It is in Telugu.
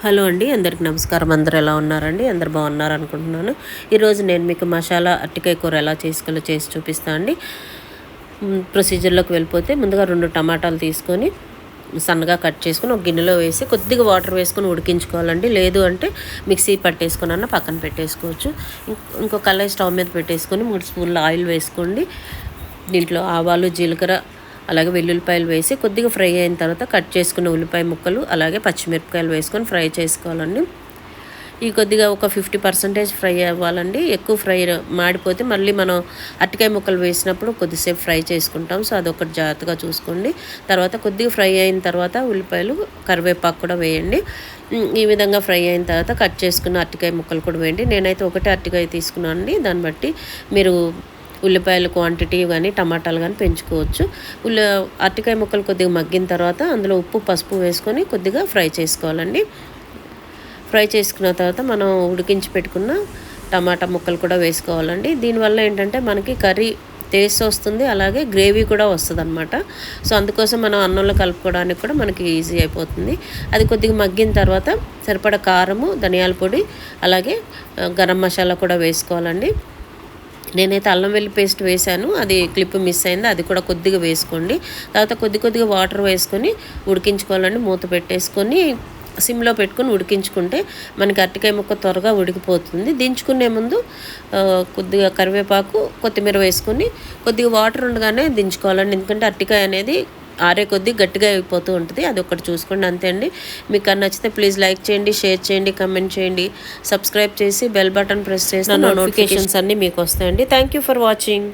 హలో అండి, అందరికి నమస్కారం. అందరు ఎలా ఉన్నారండి? అందరు బాగున్నారు అనుకుంటున్నాను. ఈరోజు నేను మీకు మసాలా అరటికాయ కూర ఎలా చేసుకోవాలో చేసి చూపిస్తాను అండి. ప్రొసీజర్లోకి వెళ్ళిపోతే ముందుగా 2 టమాటాలు తీసుకొని సన్నగా కట్ చేసుకొని ఒక గిన్నెలో వేసి కొద్దిగా వాటర్ వేసుకొని ఉడికించుకోవాలండి. లేదు అంటే మిక్సీ పట్టేసుకొని అన్న పక్కన పెట్టేసుకోవచ్చు. ఇంకో కళాయి స్టవ్ మీద పెట్టేసుకొని 3 స్పూన్ల ఆయిల్ వేసుకోండి. దీంట్లో ఆవాలు, జీలకర్ర, అలాగే వెల్లుల్లిపాయలు వేసి కొద్దిగా ఫ్రై అయిన తర్వాత కట్ చేసుకున్న ఉల్లిపాయ ముక్కలు అలాగే పచ్చిమిరపకాయలు వేసుకొని ఫ్రై చేసుకోవాలండి. ఈ కొద్దిగా ఒక 50% ఫ్రై అవ్వాలండి. ఎక్కువ ఫ్రై మాడిపోతే మళ్ళీ మనం అరటికాయ ముక్కలు వేసినప్పుడు కొద్దిసేపు ఫ్రై చేసుకుంటాం. సో అదొకటి జాగ్రత్తగా చూసుకోండి. తర్వాత కొద్దిగా ఫ్రై అయిన తర్వాత ఉల్లిపాయలు, కరివేపాకు కూడా వేయండి. ఈ విధంగా ఫ్రై అయిన తర్వాత కట్ చేసుకున్న అరటికాయ ముక్కలు కూడా వేయండి. నేనైతే ఒకటే అరటికాయ తీసుకున్నాను అండి. దాన్ని బట్టి మీరు ఉల్లిపాయల క్వాంటిటీ కానీ టమాటాలు కానీ పెంచుకోవచ్చు. అరటికాయ ముక్కలు కొద్దిగా మగ్గిన తర్వాత అందులో ఉప్పు, పసుపు వేసుకొని కొద్దిగా ఫ్రై చేసుకోవాలండి. ఫ్రై చేసుకున్న తర్వాత మనం ఉడికించి పెట్టుకున్న టమాటా ముక్కలు కూడా వేసుకోవాలండి. దీనివల్ల ఏంటంటే మనకి కర్రీ టేస్ట్ వస్తుంది, అలాగే గ్రేవీ కూడా వస్తుంది అనమాట. సో అందుకోసం మనం అన్నంలో కలుపుకోవడానికి కూడా మనకి ఈజీ అయిపోతుంది. అది కొద్దిగా మగ్గిన తర్వాత సరిపడా కారము, ధనియాల పొడి, అలాగే గరం మసాలా కూడా వేసుకోవాలండి. నేనైతే అల్లం వెల్లి పేస్ట్ వేసాను, అది క్లిప్ మిస్ అయింది, అది కూడా కొద్దిగా వేసుకోండి. తర్వాత కొద్దిగా వాటర్ వేసుకొని ఉడికించుకోవాలండి. మూత పెట్టేసుకొని సిమ్లో పెట్టుకొని ఉడికించుకుంటే మనకి అరటికాయ ముక్క త్వరగా ఉడికిపోతుంది. దించుకునే ముందు కొద్దిగా కరివేపాకు, కొత్తిమీర వేసుకొని కొద్దిగా వాటర్ ఉండగానే దించుకోవాలండి. ఎందుకంటే అరటికాయ అనేది ఆరే కొద్దీ గట్టిగా అయిపోతూ ఉంటుంది. అది ఒకటి చూసుకోండి, అంతే అండి. మీకు నచ్చితే ప్లీజ్ లైక్ చేయండి, షేర్ చేయండి, కమెంట్ చేయండి, సబ్స్క్రైబ్ చేసి బెల్ బటన్ ప్రెస్ చేసి నోటిఫికేషన్స్ అన్నీ మీకు వస్తాయండి. Thank you for watching.